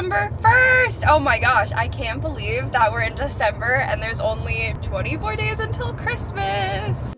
December 1st. Oh my gosh, I can't believe that we're in December and there's only 24 days until Christmas.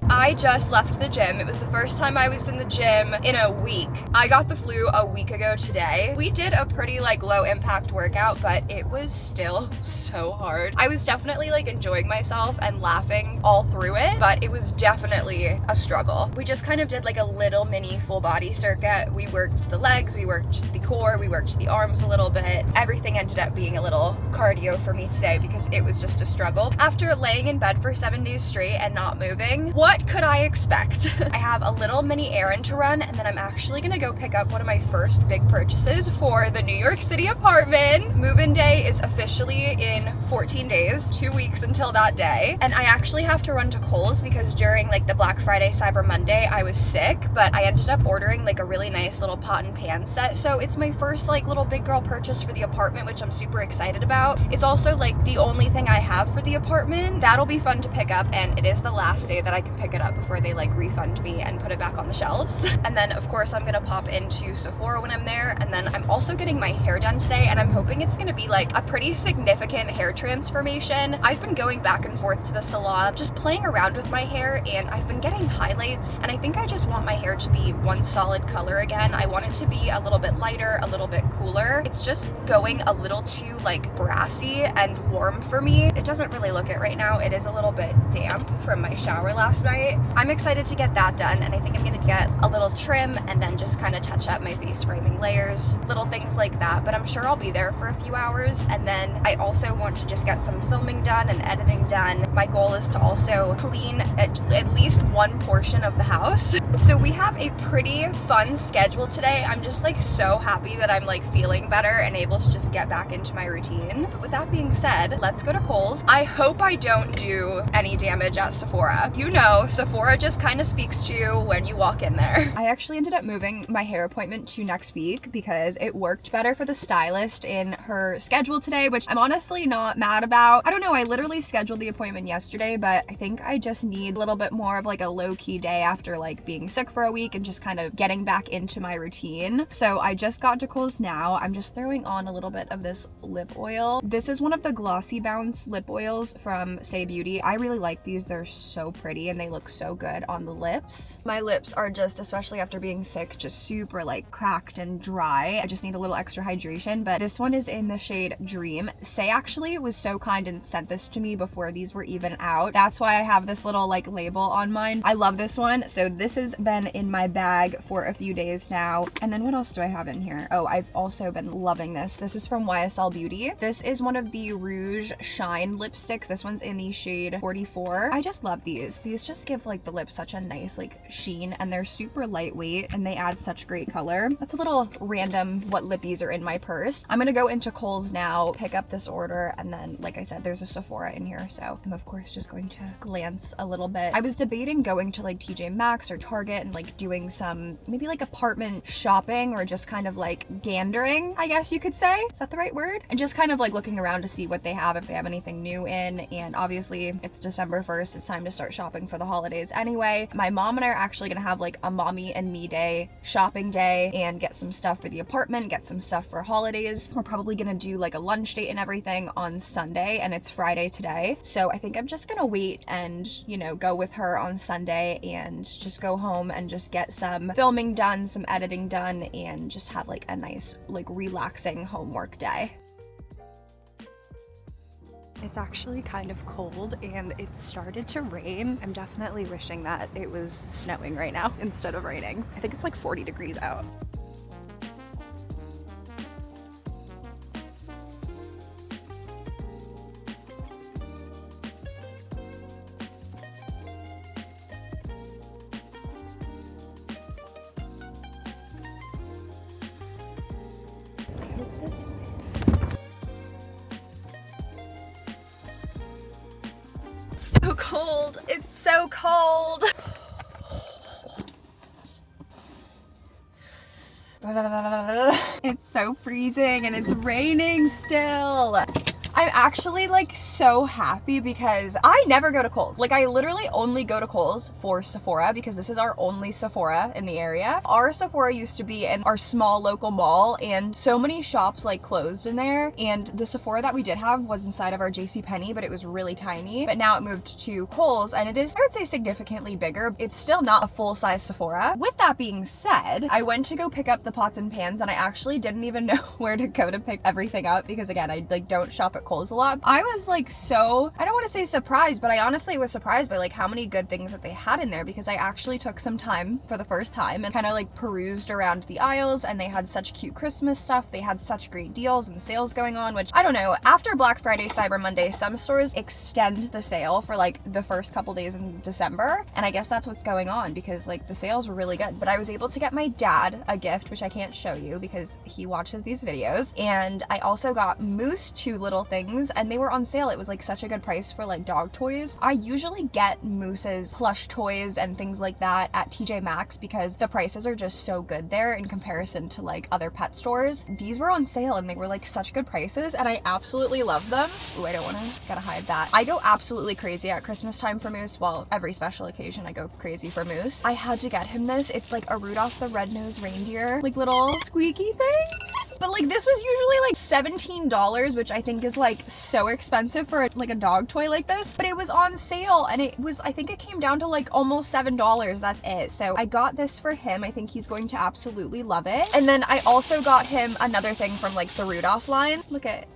I just left the gym. It was the first time I was in the gym in a week. I got the flu a week ago today. We did a pretty like low impact workout, but it was still so hard. I was definitely like enjoying myself and laughing all through it, but it was definitely a struggle. We just kind of did like a little mini full body circuit. We worked the legs, we worked the core, we worked the arms a little bit. Everything ended up being a little cardio for me today because it was just a struggle. After laying in bed for 7 days straight and not moving, what could I expect? I have a little mini errand to run, and then I'm actually gonna go pick up one of my first big purchases for the New York City apartment. Move-in day is officially in 14 days, 2 weeks until that day. And I actually have to run to Kohl's because during like the Black Friday, Cyber Monday, I was sick, but I ended up ordering like a really nice little pot and pan set. So it's my first like little big girl purchase for the apartment, which I'm super excited about. It's also like the only thing I have for the apartment. That'll be fun to pick up, and it is the last day that I can pick it up before they like refund me and put it back on the shelves. And then of course I'm gonna pop into Sephora when I'm there, and then I'm also getting my hair done today, and I'm hoping it's gonna be like a pretty significant hair transformation. I've been going back and forth to the salon, just playing around with my hair, and I've been getting highlights, and I think I just want my hair to be one solid color again. I want it to be a little bit lighter, a little bit cooler. It's just going a little too like brassy and warm for me. It doesn't really look it right now. It is a little bit damp from my shower last night. I'm excited to get that done, and I think I'm gonna get a little trim and then just kind of touch up my face framing layers, little things like that, but I'm sure I'll be there for a few hours. And then I also want to just get some filming done and editing done. My goal is to also clean at least one portion of the house. So we have a pretty fun schedule today. I'm just like so happy that I'm like feeling better and able to just get back into my routine. But with that being said, let's go to Kohl's. I hope I don't do any damage at Sephora. You know, Sephora just kind of speaks to you when you walk in there. I actually ended up moving my hair appointment to next week because it worked better for the stylist in her schedule today, which I'm honestly not mad about. I don't know, I literally scheduled the appointment yesterday, but I think I just need a little bit more of like a low-key day after like being sick for a week and just kind of getting back into my routine. So I just got to Kohl's now. I'm just throwing on a little bit of this lip oil. This is one of the Glossy Bounce lip oils from Say Beauty. I really like these. They're so pretty and they look so good on the lips. My lips are just, especially after being sick, just super like cracked and dry. I just need a little extra hydration, but this one is in the shade Dream. Say actually was so kind and sent this to me before these were even out. That's why I have this little like label on mine. I love this one. So this has been in my bag for a few days now. And then what else do I have in here? Oh, I've also been loving this. This is from YSL Beauty. This is one of the Rouge Shine lipsticks. This one's in the shade 44. I just love these. These just give like the lips such a nice like sheen, and they're super lightweight and they add such great color. That's a little random what lippies are in my purse. I'm gonna go into Kohl's now, pick up this order, and then like I said, there's a Sephora in here, so I'm of course just going to glance a little bit. I was debating going to like TJ Maxx or Target and like doing some maybe like apartment shopping or just kind of like gandering, I guess you could say. Is that the right word? And just kind of like looking around to see what they have, if they have anything new in. And obviously it's December 1st. It's time to start shopping for the holidays anyway. My mom and I are actually gonna have like a mommy and me day, shopping day, and get some stuff for the apartment, get some stuff for holidays. We're probably gonna do like a lunch date and everything on Sunday, and it's Friday today. So I think I'm just gonna wait and, you know, go with her on Sunday and just go home and just get some filming done, some editing done, and just have like a nice, like relaxing homework day. It's actually kind of cold and it started to rain. I'm definitely wishing that it was snowing right now instead of raining. I think it's like 40 degrees out. I hope this fits. So cold. It's so cold. It's so freezing and it's raining still. I'm actually like so happy because I never go to Kohl's. Like I literally only go to Kohl's for Sephora because this is our only Sephora in the area. Our Sephora used to be in our small local mall and so many shops like closed in there, and the Sephora that we did have was inside of our JCPenney, but it was really tiny. But now it moved to Kohl's and it is, I would say, significantly bigger. It's still not a full-size Sephora. With that being said, I went to go pick up the pots and pans and I actually didn't even know where to go to pick everything up because again, I like don't shop at Kohl's a lot. I was like so, I don't want to say surprised, but I honestly was surprised by like how many good things that they had in there because I actually took some time for the first time and kind of like perused around the aisles, and they had such cute Christmas stuff. They had such great deals and sales going on, which I don't know, after Black Friday, Cyber Monday, some stores extend the sale for like the first couple days in December, and I guess that's what's going on because like the sales were really good. But I was able to get my dad a gift, which I can't show you because he watches these videos, and I also got Moose 2 little things and they were on sale. It was like such a good price for like dog toys. I usually get Moose's plush toys and things like that at TJ Maxx because the prices are just so good there in comparison to like other pet stores. These were on sale and they were like such good prices and I absolutely love them. Ooh, I don't want to, gotta hide that. I go absolutely crazy at Christmas time for Moose. Well, every special occasion I go crazy for Moose. I had to get him this. It's like a Rudolph the Red-Nosed Reindeer, like little squeaky thing. But like this was usually like $17, which I think is like so expensive for like a dog toy like this, but it was on sale and it was, I think it came down to like almost $7. That's it. So I got this for him. I think he's going to absolutely love it. And then I also got him another thing from like the Rudolph line. Look at,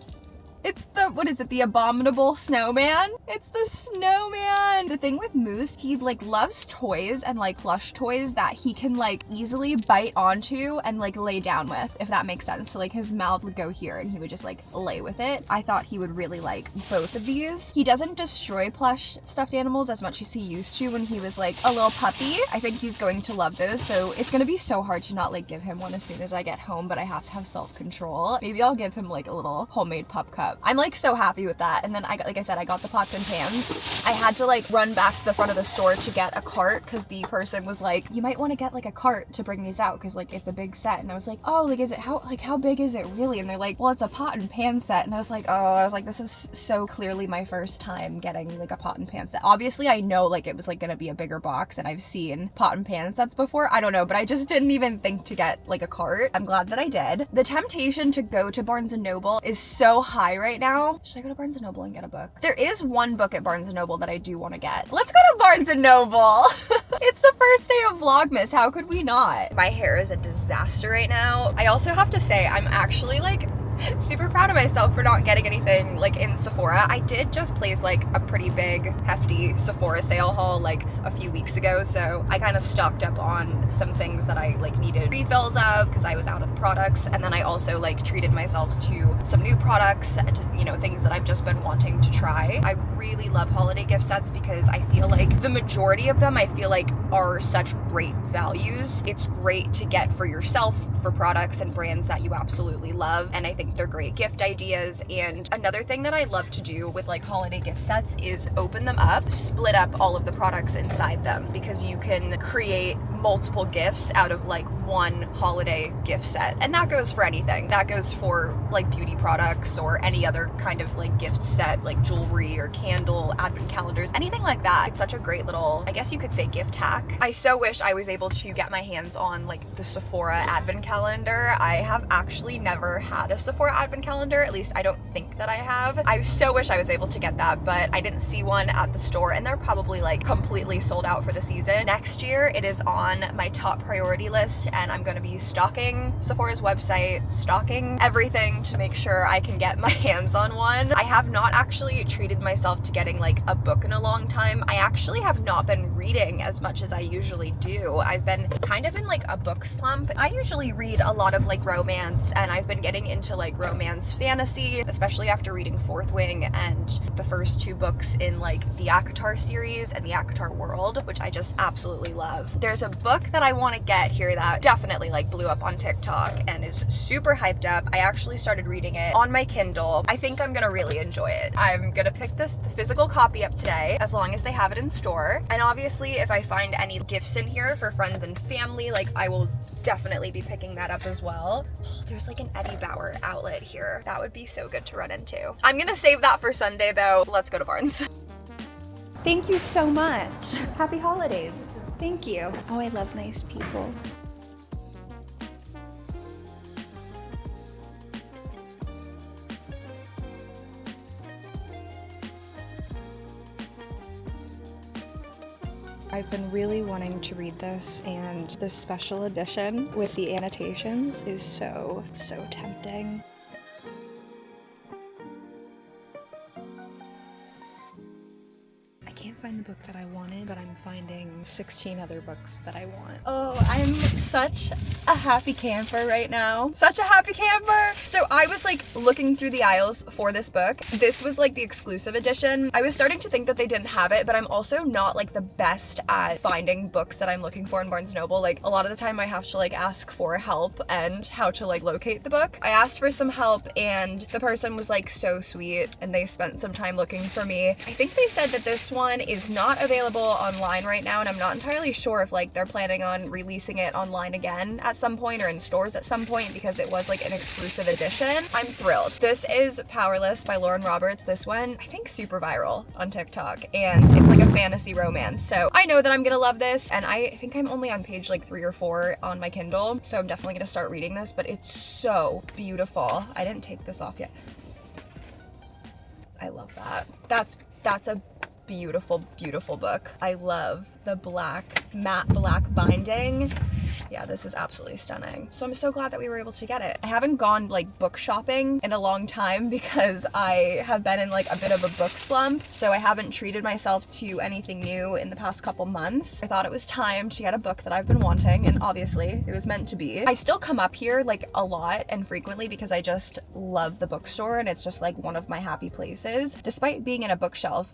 it's the, what is it? The abominable snowman? It's the snowman. The thing with Moose, he like loves toys and like plush toys that he can like easily bite onto and like lay down with, if that makes sense. So like his mouth would go here and he would just like lay with it. I thought he would really like both of these. He doesn't destroy plush stuffed animals as much as he used to when he was like a little puppy. I think he's going to love those. So it's gonna be so hard to not like give him one as soon as I get home, but I have to have self-control. Maybe I'll give him like a little homemade pup cup. I'm like so happy with that. And then I got, like I said, I got the pots and pans. I had to like run back to the front of the store to get a cart because the person was like, you might want to get like a cart to bring these out because like it's a big set. And I was like, oh, like is it, how big is it really? And they're like, well, it's a pot and pan set. And I was like, oh, I was like, this is so clearly my first time getting like a pot and pan set. Obviously I know like it was like gonna be a bigger box and I've seen pot and pan sets before. I don't know, but I just didn't even think to get like a cart. I'm glad that I did. The temptation to go to Barnes & Noble is so high right now. Should I go to Barnes & Noble and get a book? There is one book at Barnes & Noble that I do want to get. Let's go to Barnes & Noble. It's the first day of Vlogmas. How could we not? My hair is a disaster right now. I also have to say, I'm actually like super proud of myself for not getting anything like in Sephora. I did just place like a pretty big hefty Sephora sale haul like a few weeks ago, so I kind of stocked up on some things that I like needed refills of because I was out of products, and then I also like treated myself to some new products and, you know, things that I've just been wanting to try. I really love holiday gift sets because I feel like the majority of them I feel like are such great values. It's great to get for yourself for products and brands that you absolutely love, and I think they're great gift ideas. And another thing that I love to do with like holiday gift sets is open them up, split up all of the products inside them, because you can create multiple gifts out of like one holiday gift set. And that goes for anything. That goes for like beauty products or any other kind of like gift set, like jewelry or candle, advent calendars, anything like that. It's such a great little, I guess you could say, gift hack. I so wish I was able to get my hands on like the Sephora advent calendar. I have actually never had a Sephora advent calendar, at least I don't think that I have. I so wish I was able to get that, but I didn't see one at the store, and they're probably like completely sold out for the season. Next year it is on my top priority list, and I'm going to be stalking Sephora's website, stalking everything to make sure I can get my hands on one. I have not actually treated myself to getting like a book in a long time. I actually have not been reading as much as I usually do. I've been kind of in like a book slump. I usually read a lot of like romance, and I've been getting into like romance fantasy, especially after reading Fourth Wing and the first two books in like the ACOTAR series and the ACOTAR world, which I just absolutely love. There's a book that I want to get here that definitely like blew up on TikTok and is super hyped up. I actually started reading it on my Kindle. I think I'm gonna really enjoy it. I'm gonna pick the physical copy up today, as long as they have it in store. And obviously if I find any gifts in here for friends and family, like I will definitely be picking that up as well. Oh, there's like an Eddie Bauer out outlet here. That would be so good to run into. I'm gonna save that for Sunday though. Let's go to Barnes. Thank you so much. Happy holidays. Thank you. Oh, I love nice people. I've been really wanting to read this, and this special edition with the annotations is so tempting. I can't find the book that I wanted, but I'm finding 16 other books that I want. Oh, I'm such a happy camper right now. Such a happy camper! So I was like looking through the aisles for this book. This was like the exclusive edition. I was starting to think that they didn't have it, but I'm also not like the best at finding books that I'm looking for in Barnes & Noble. Like a lot of the time I have to like ask for help and how to like locate the book. I asked for some help and the person was like so sweet and they spent some time looking for me. I think they said that this one is not available online right now, and I'm not entirely sure if like they're planning on releasing it online again at some point or in stores at some point because it was like an exclusive edition. I'm thrilled. This is Powerless by Lauren Roberts. This one, I think, super viral on TikTok, and it's like a fantasy romance. So I know that I'm gonna love this, and I think I'm only on page like 3 or 4 on my Kindle, so I'm definitely gonna start reading this, but it's so beautiful. I didn't take this off yet. I love that. That's a beautiful book. I love the matte black binding. Yeah, this is absolutely stunning. So I'm so glad that we were able to get it. I haven't gone like book shopping in a long time because I have been in like a bit of a book slump, so I haven't treated myself to anything new in the past couple months. I thought it was time to get a book that I've been wanting, and obviously it was meant to be. I still come up here like a lot and frequently because I just love the bookstore, and it's just like one of my happy places. Despite being in a bookshelf,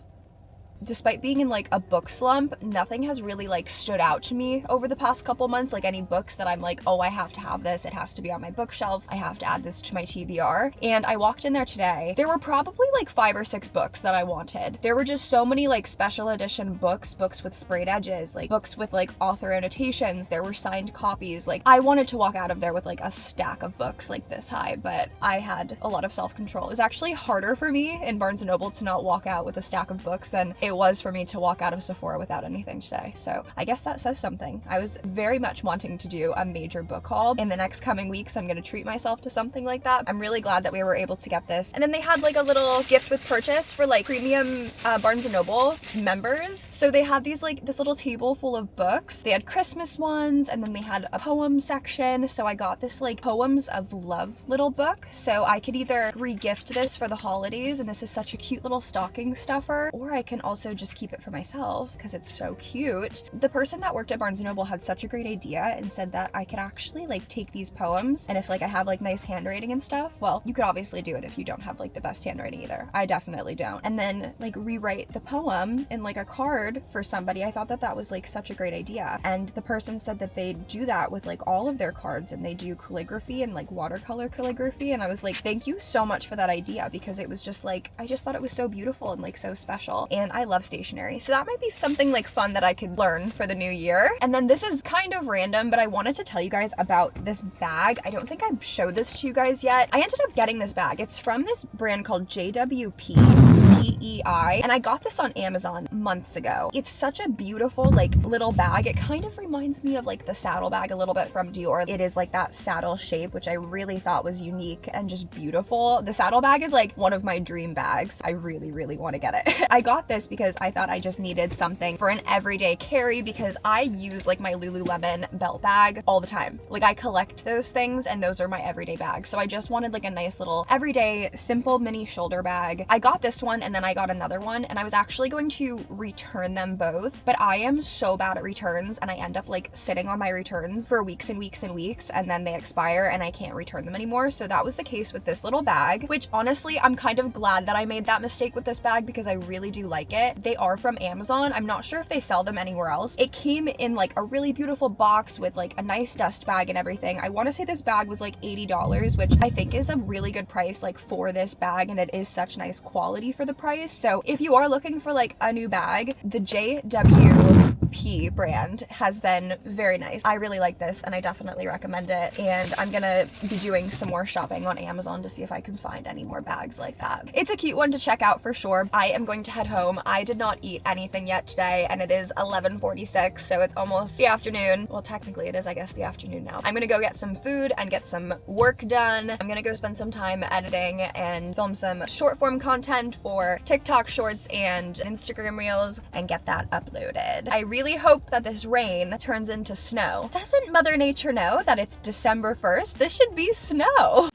despite being in like a book slump, nothing has really like stood out to me over the past couple months, like any books that I'm like, oh, I have to have this, it has to be on my bookshelf, I have to add this to my TBR. And I walked in there today, there were probably like 5 or 6 books that I wanted. There were just so many like special edition books with sprayed edges, like books with like author annotations, there were signed copies. Like I wanted to walk out of there with like a stack of books like this high, but I had a lot of self-control. It was actually harder for me in Barnes & Noble to not walk out with a stack of books than it was for me to walk out of Sephora without anything today. So I guess that says something. I was very much wanting to do a major book haul. In the next coming weeks, I'm gonna treat myself to something like that. I'm really glad that we were able to get this. And then they had like a little gift with purchase for like premium Barnes & Noble members. So they had these like this little table full of books. They had Christmas ones, and then they had a poem section. So I got this like poems of love little book. So I could either re-gift this for the holidays, and this is such a cute little stocking stuffer, or I can also just keep it for myself because it's so cute. The person that worked at Barnes & Noble had such a great idea and said that I could actually like take these poems, and if like I have like nice handwriting and stuff, well, you could obviously do it if you don't have like the best handwriting either. I definitely don't. And then like rewrite the poem in like a card for somebody. I thought that that was like such a great idea. And the person said that they do that with like all of their cards, and they do calligraphy and like watercolor calligraphy. And I was like, thank you so much for that idea, because it was just like, I just thought it was so beautiful and like so special. And I love stationery. So that might be something like fun that I could learn for the new year. And then this is kind of random, but I wanted to tell you guys about this bag. I don't think I've showed this to you guys yet. I ended up getting this bag. It's from this brand called JWP. PEI, and I got this on Amazon months ago. It's such a beautiful like little bag. It kind of reminds me of like the saddle bag a little bit from Dior. It is like that saddle shape, which I really thought was unique and just beautiful. The saddle bag is like one of my dream bags. I really want to get it. I got this because I thought I just needed something for an everyday carry, because I use like my Lululemon belt bag all the time. Like I collect those things, and those are my everyday bags. So I just wanted like a nice little everyday simple mini shoulder bag. I got this one, and then I got another one, and I was actually going to return them both, but I am so bad at returns, and I end up like sitting on my returns for weeks and weeks and weeks, and then they expire and I can't return them anymore. So that was the case with this little bag, which honestly I'm kind of glad that I made that mistake with this bag, because I really do like it. They are from Amazon. I'm not sure if they sell them anywhere else. It came in like a really beautiful box with like a nice dust bag and everything. I want to say this bag was like $80, which I think is a really good price like for this bag, and it is such nice quality for the price. So if you are looking for like a new bag, the JWP BP brand has been very nice. I really like this and I definitely recommend it, and I'm gonna be doing some more shopping on Amazon to see if I can find any more bags like that. It's a cute one to check out for sure. I am going to head home. I did not eat anything yet today, and it is 11:46, so it's almost the afternoon. Well, technically it is, I guess, the afternoon now. I'm gonna go get some food and get some work done. I'm gonna go spend some time editing and film some short form content for TikTok shorts and Instagram reels and get that uploaded. I really hope that this rain turns into snow. Doesn't Mother Nature know that it's December 1st? This should be snow.